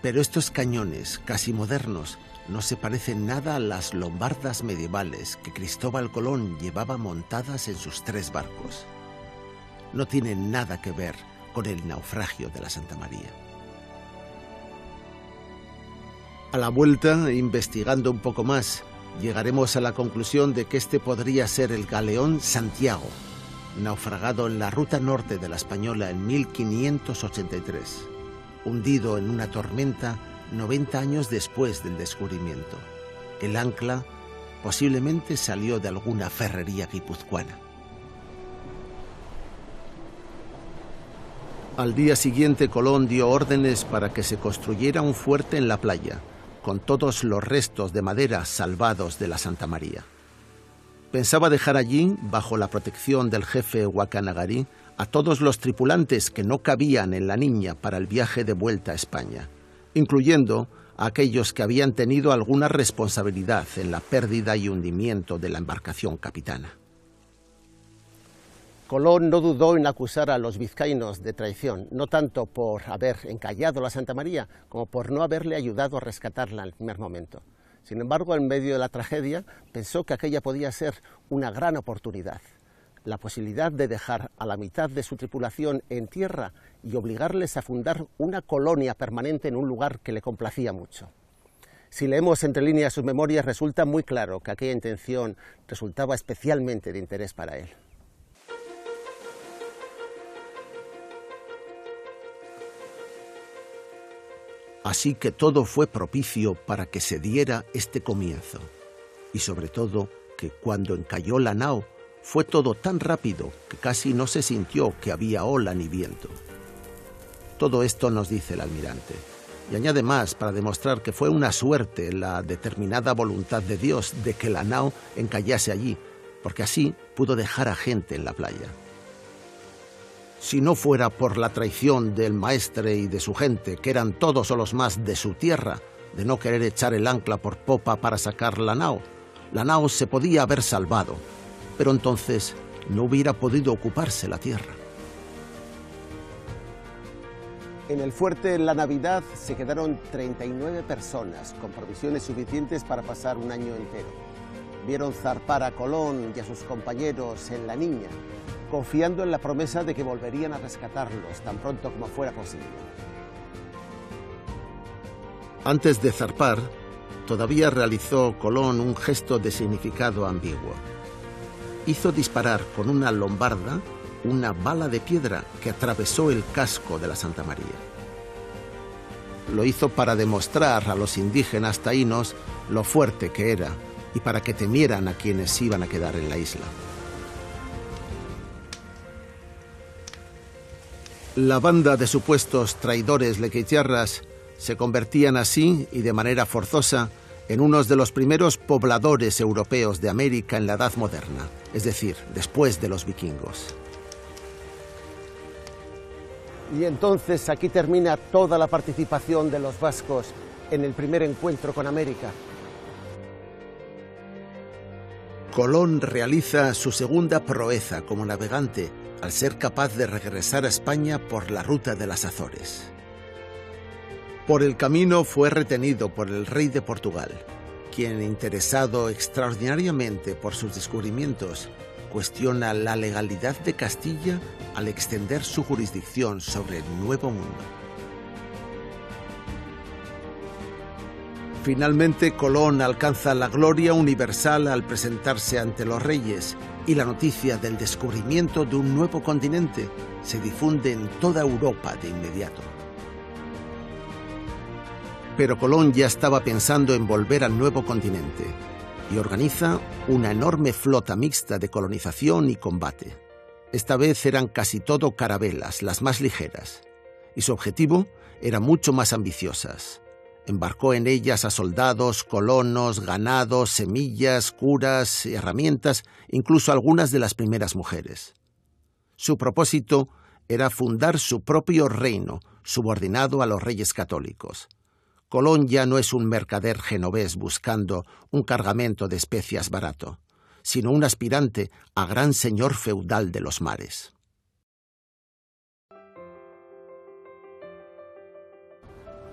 Pero estos cañones, casi modernos, no se parecen nada a las lombardas medievales que Cristóbal Colón llevaba montadas en sus 3 barcos. No tienen nada que ver con el naufragio de la Santa María. A la vuelta, investigando un poco más, llegaremos a la conclusión de que este podría ser el galeón Santiago, naufragado en la ruta norte de la Española en 1583, hundido en una tormenta 90 años después del descubrimiento. El ancla posiblemente salió de alguna ferrería guipuzcoana. Al día siguiente, Colón dio órdenes para que se construyera un fuerte en la playa, con todos los restos de madera salvados de la Santa María. Pensaba dejar allí, bajo la protección del jefe Guacanagarí, a todos los tripulantes que no cabían en la Niña para el viaje de vuelta a España, incluyendo a aquellos que habían tenido alguna responsabilidad en la pérdida y hundimiento de la embarcación capitana. Colón no dudó en acusar a los vizcaínos de traición, no tanto por haber encallado la Santa María, como por no haberle ayudado a rescatarla en el primer momento. Sin embargo, en medio de la tragedia, pensó que aquella podía ser una gran oportunidad. La posibilidad de dejar a la mitad de su tripulación en tierra y obligarles a fundar una colonia permanente en un lugar que le complacía mucho. Si leemos entre líneas sus memorias, resulta muy claro que aquella intención resultaba especialmente de interés para él. Así que todo fue propicio para que se diera este comienzo. Y sobre todo, que cuando encalló la nao, fue todo tan rápido que casi no se sintió que había ola ni viento. Todo esto nos dice el almirante, Y añade más para demostrar que fue una suerte la determinada voluntad de Dios de que la nao encallase allí, porque así pudo dejar a gente en la playa. Si no fuera por la traición del maestre y de su gente, que eran todos o los más de su tierra, de no querer echar el ancla por popa para sacar la nao se podía haber salvado, pero entonces no hubiera podido ocuparse la tierra. En el fuerte La Navidad se quedaron 39 personas con provisiones suficientes para pasar un año entero. Vieron zarpar a Colón y a sus compañeros en La Niña, confiando en la promesa de que volverían a rescatarlos tan pronto como fuera posible. Antes de zarpar, todavía realizó Colón un gesto de significado ambiguo. Hizo disparar con una lombarda una bala de piedra que atravesó el casco de la Santa María. Lo hizo para demostrar a los indígenas taínos lo fuerte que era y para que temieran a quienes iban a quedar en la isla. La banda de supuestos traidores lequeitiarras se convertían así y de manera forzosa en unos de los primeros pobladores europeos de América en la Edad Moderna, es decir, después de los vikingos. Y entonces aquí termina toda la participación de los vascos en el primer encuentro con América. Colón realiza su segunda proeza como navegante al ser capaz de regresar a España por la ruta de las Azores. Por el camino fue retenido por el rey de Portugal, quien, interesado extraordinariamente por sus descubrimientos, cuestiona la legalidad de Castilla al extender su jurisdicción sobre el Nuevo Mundo. Finalmente, Colón alcanza la gloria universal al presentarse ante los reyes y la noticia del descubrimiento de un nuevo continente se difunde en toda Europa de inmediato. Pero Colón ya estaba pensando en volver al nuevo continente y organiza una enorme flota mixta de colonización y combate. Esta vez eran casi todo carabelas, las más ligeras, y su objetivo era mucho más ambiciosas. Embarcó en ellas a soldados, colonos, ganados, semillas, curas, herramientas, incluso algunas de las primeras mujeres. Su propósito era fundar su propio reino, subordinado a los reyes católicos. Colón ya no es un mercader genovés buscando un cargamento de especias barato, sino un aspirante a gran señor feudal de los mares.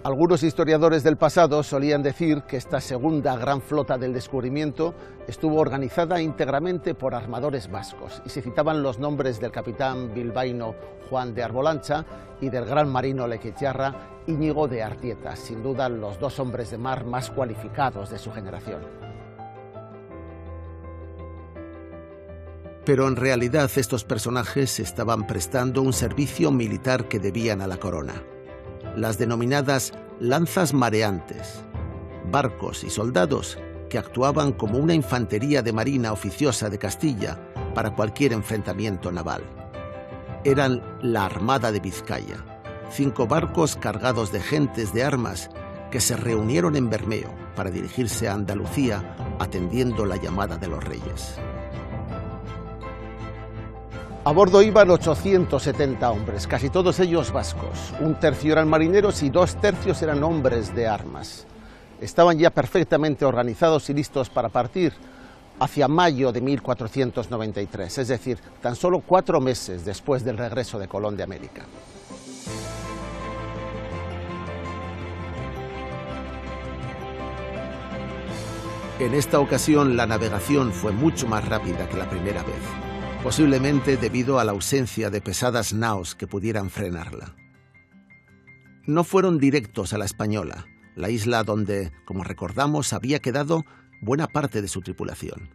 Algunos historiadores del pasado solían decir que esta segunda gran flota del descubrimiento estuvo organizada íntegramente por armadores vascos, y se citaban los nombres del capitán bilbaíno Juan de Arbolancha y del gran marino lequeitiarra Íñigo de Artieta, sin duda los dos hombres de mar más cualificados de su generación. Pero en realidad estos personajes estaban prestando un servicio militar que debían a la corona. Las denominadas lanzas mareantes, barcos y soldados que actuaban como una infantería de marina oficiosa de Castilla para cualquier enfrentamiento naval. Eran la Armada de Vizcaya, 5 barcos cargados de gentes de armas que se reunieron en Bermeo para dirigirse a Andalucía atendiendo la llamada de los reyes. A bordo iban 870 hombres, casi todos ellos vascos. 1/3 eran marineros y 2/3 eran hombres de armas. Estaban ya perfectamente organizados y listos para partir hacia mayo de 1493, es decir, tan solo 4 meses después del regreso de Colón de América. En esta ocasión la navegación fue mucho más rápida que la primera vez, posiblemente debido a la ausencia de pesadas naos que pudieran frenarla. No fueron directos a la Española, la isla donde, como recordamos, había quedado buena parte de su tripulación.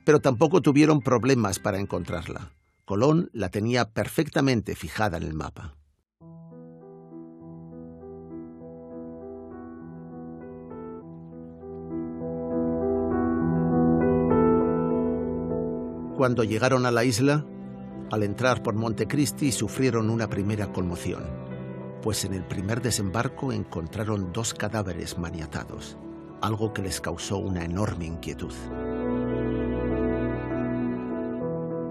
Pero tampoco tuvieron problemas para encontrarla. Colón la tenía perfectamente fijada en el mapa. Cuando llegaron a la isla, al entrar por Montecristi sufrieron una primera conmoción. pues en el primer desembarco encontraron 2 cadáveres maniatados, algo que les causó una enorme inquietud.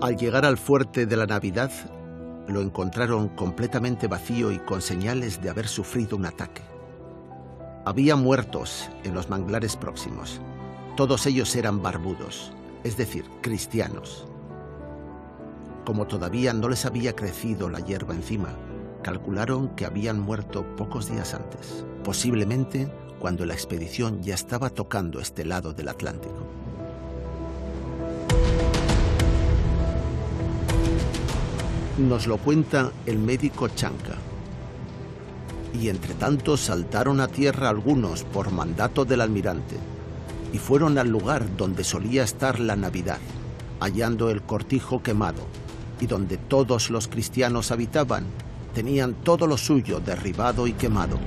Al llegar al fuerte de la Navidad, lo encontraron completamente vacío y con señales de haber sufrido un ataque. Había muertos en los manglares próximos. Todos ellos eran barbudos, es decir, cristianos. Como todavía no les había crecido la hierba encima, calcularon que habían muerto pocos días antes, posiblemente cuando la expedición ya estaba tocando este lado del Atlántico. Nos lo cuenta el médico Chanca. Y entre tanto saltaron a tierra algunos por mandato del almirante y fueron al lugar donde solía estar la Navidad, hallando el cortijo quemado, y donde todos los cristianos habitaban, tenían todo lo suyo derribado y quemado.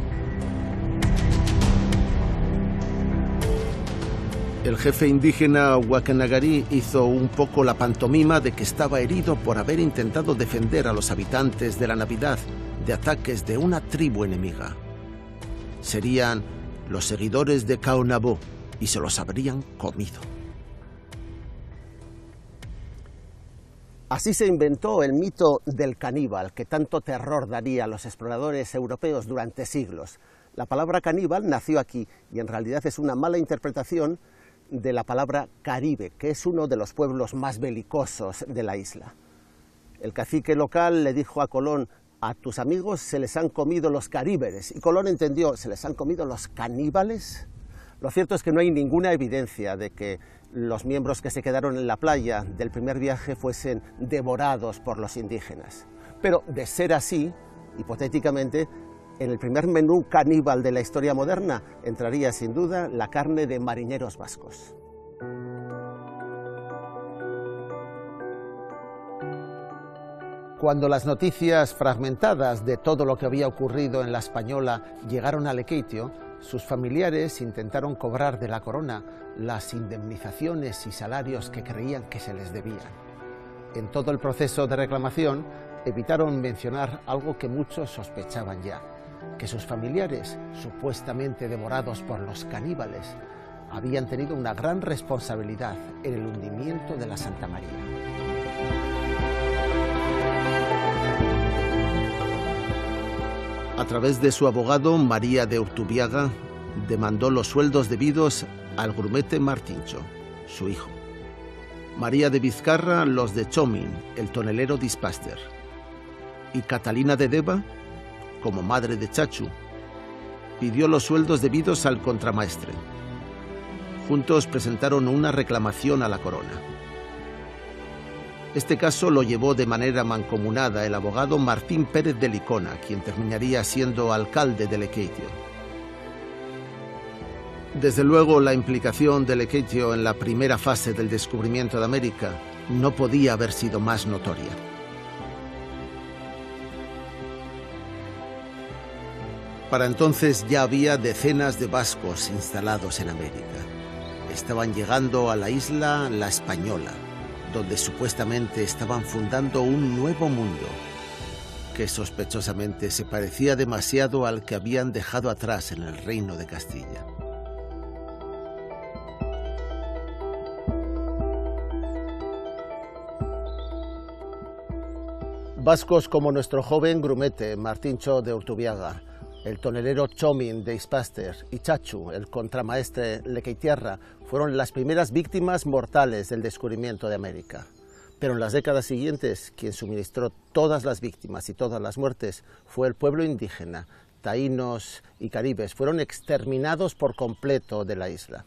El jefe indígena Wakanagari hizo un poco la pantomima de que estaba herido por haber intentado defender a los habitantes de la Navidad de ataques de una tribu enemiga. Serían los seguidores de Kaonabo y se los habrían comido. Así se inventó el mito del caníbal, que tanto terror daría a los exploradores europeos durante siglos. La palabra caníbal nació aquí y en realidad es una mala interpretación de la palabra Caribe, que es uno de los pueblos más belicosos de la isla. El cacique local le dijo a Colón: a tus amigos se les han comido los caríberes, y Colón entendió: ¿se les han comido los caníbales? Lo cierto es que no hay ninguna evidencia de que los miembros que se quedaron en la playa del primer viaje fuesen devorados por los indígenas. Pero de ser así, hipotéticamente, en el primer menú caníbal de la historia moderna entraría sin duda la carne de marineros vascos. Cuando las noticias fragmentadas de todo lo que había ocurrido en la Española llegaron a Lekeitio, sus familiares intentaron cobrar de la corona las indemnizaciones y salarios que creían que se les debían. En todo el proceso de reclamación evitaron mencionar algo que muchos sospechaban ya: que sus familiares, supuestamente devorados por los caníbales, habían tenido una gran responsabilidad en el hundimiento de la Santa María. A través de su abogado, María de Urtubiaga, demandó los sueldos debidos al grumete Martincho, su hijo. María de Vizcarra los de Chomin, el tonelero de Ispaster. Y Catalina de Deva, como madre de Chachu, pidió los sueldos debidos al contramaestre. Juntos presentaron una reclamación a la corona. Este caso lo llevó de manera mancomunada el abogado Martín Pérez de Licona, quien terminaría siendo alcalde de Lekeitio. Desde luego, la implicación de Lekeitio en la primera fase del descubrimiento de América no podía haber sido más notoria. Para entonces ya había decenas de vascos instalados en América. Estaban llegando a la isla La Española, donde supuestamente estaban fundando un nuevo mundo, que sospechosamente se parecía demasiado al que habían dejado atrás en el Reino de Castilla. Vascos como nuestro joven grumete Martincho de Urtubiaga, el tonelero Chomin de Ispaster y Chachu, el contramaestre Lekeitiarra, fueron las primeras víctimas mortales del descubrimiento de América. Pero en las décadas siguientes, quien suministró todas las víctimas y todas las muertes fue el pueblo indígena. Taínos y caribes fueron exterminados por completo de la isla.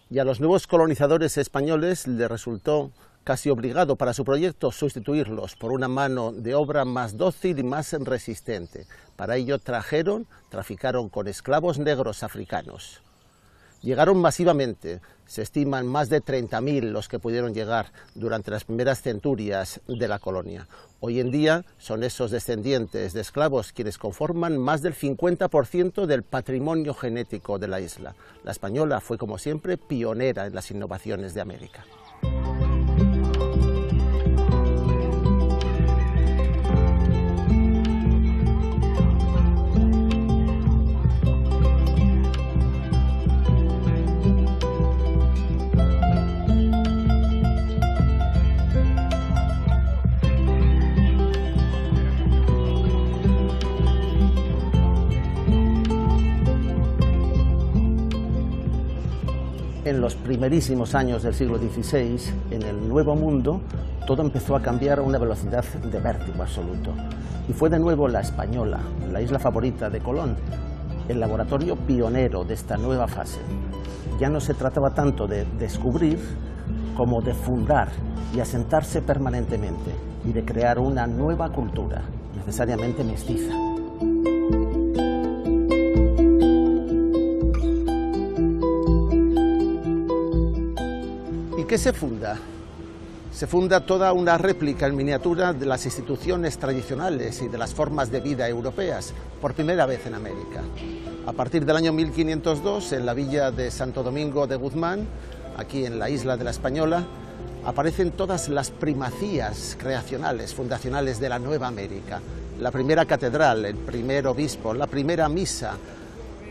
Y a los nuevos colonizadores españoles les resultó casi obligado para su proyecto sustituirlos por una mano de obra más dócil y más resistente. Para ello traficaron con esclavos negros africanos. Llegaron masivamente, se estiman más de 30.000 los que pudieron llegar durante las primeras centurias de la colonia. Hoy en día son esos descendientes de esclavos quienes conforman más del 50% del patrimonio genético de la isla. La Española fue, como siempre, pionera en las innovaciones de América. En los primerísimos años del siglo XVI, en el Nuevo Mundo, todo empezó a cambiar a una velocidad de vértigo absoluto. Y fue de nuevo la Española, la isla favorita de Colón, el laboratorio pionero de esta nueva fase. Ya no se trataba tanto de descubrir como de fundar y asentarse permanentemente y de crear una nueva cultura, necesariamente mestiza. ¿Y qué se funda? Se funda toda una réplica en miniatura de las instituciones tradicionales y de las formas de vida europeas, por primera vez en América. A partir del año 1502, en la villa de Santo Domingo de Guzmán, aquí en la isla de la Española, aparecen todas las primacías creacionales, fundacionales de la Nueva América. La primera catedral, el primer obispo, la primera misa,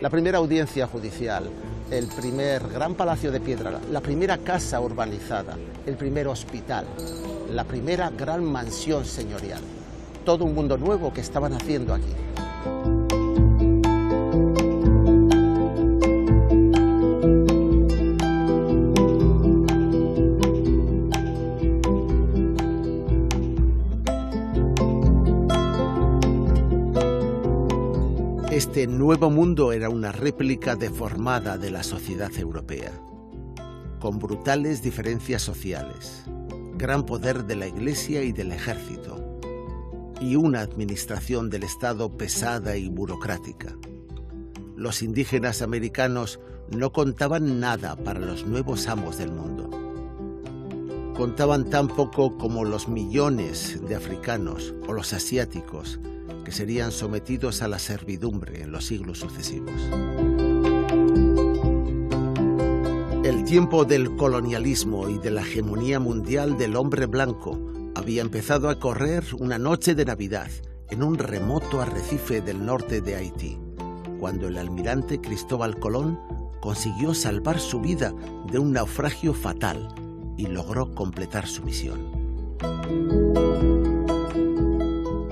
la primera audiencia judicial, el primer gran palacio de piedra, la primera casa urbanizada, el primer hospital, la primera gran mansión señorial. Todo un mundo nuevo que estaban haciendo aquí. Este nuevo mundo era una réplica deformada de la sociedad europea, con brutales diferencias sociales, gran poder de la Iglesia y del ejército, y una administración del Estado pesada y burocrática. Los indígenas americanos no contaban nada para los nuevos amos del mundo. Contaban tan poco como los millones de africanos o los asiáticos que serían sometidos a la servidumbre en los siglos sucesivos. El tiempo del colonialismo y de la hegemonía mundial del hombre blanco había empezado a correr una noche de Navidad en un remoto arrecife del norte de Haití, cuando el almirante Cristóbal Colón consiguió salvar su vida de un naufragio fatal y logró completar su misión.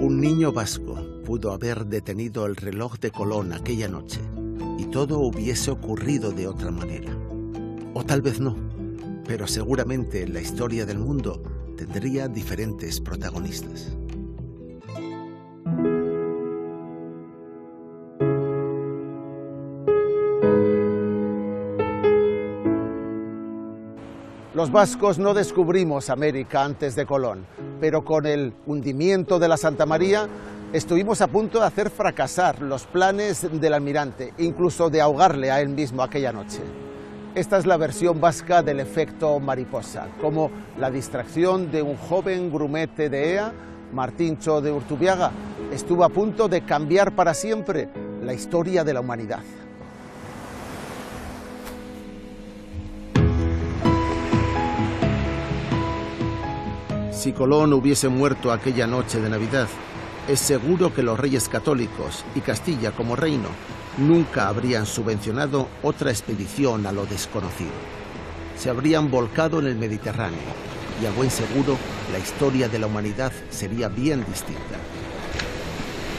Un niño vasco pudo haber detenido el reloj de Colón aquella noche y todo hubiese ocurrido de otra manera. O tal vez no, pero seguramente la historia del mundo tendría diferentes protagonistas. Los vascos no descubrimos América antes de Colón, pero con el hundimiento de la Santa María estuvimos a punto de hacer fracasar los planes del almirante, incluso de ahogarle a él mismo aquella noche. Esta es la versión vasca del efecto mariposa, como la distracción de un joven grumete de Ea, Martíncho de Urtubiaga, estuvo a punto de cambiar para siempre la historia de la humanidad. Si Colón hubiese muerto aquella noche de Navidad, es seguro que los reyes católicos y Castilla como reino nunca habrían subvencionado otra expedición a lo desconocido. Se habrían volcado en el Mediterráneo y a buen seguro la historia de la humanidad sería bien distinta.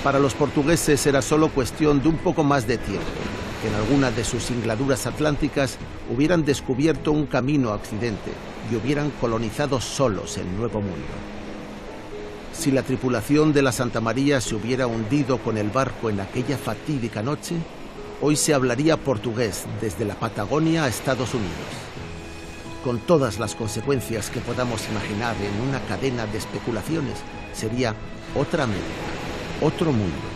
Para los portugueses era solo cuestión de un poco más de tiempo, que en alguna de sus singladuras atlánticas hubieran descubierto un camino a Occidente y hubieran colonizado solos el Nuevo Mundo. Si la tripulación de la Santa María se hubiera hundido con el barco en aquella fatídica noche, hoy se hablaría portugués desde la Patagonia a Estados Unidos, con todas las consecuencias que podamos imaginar en una cadena de especulaciones. Sería otra América, otro mundo.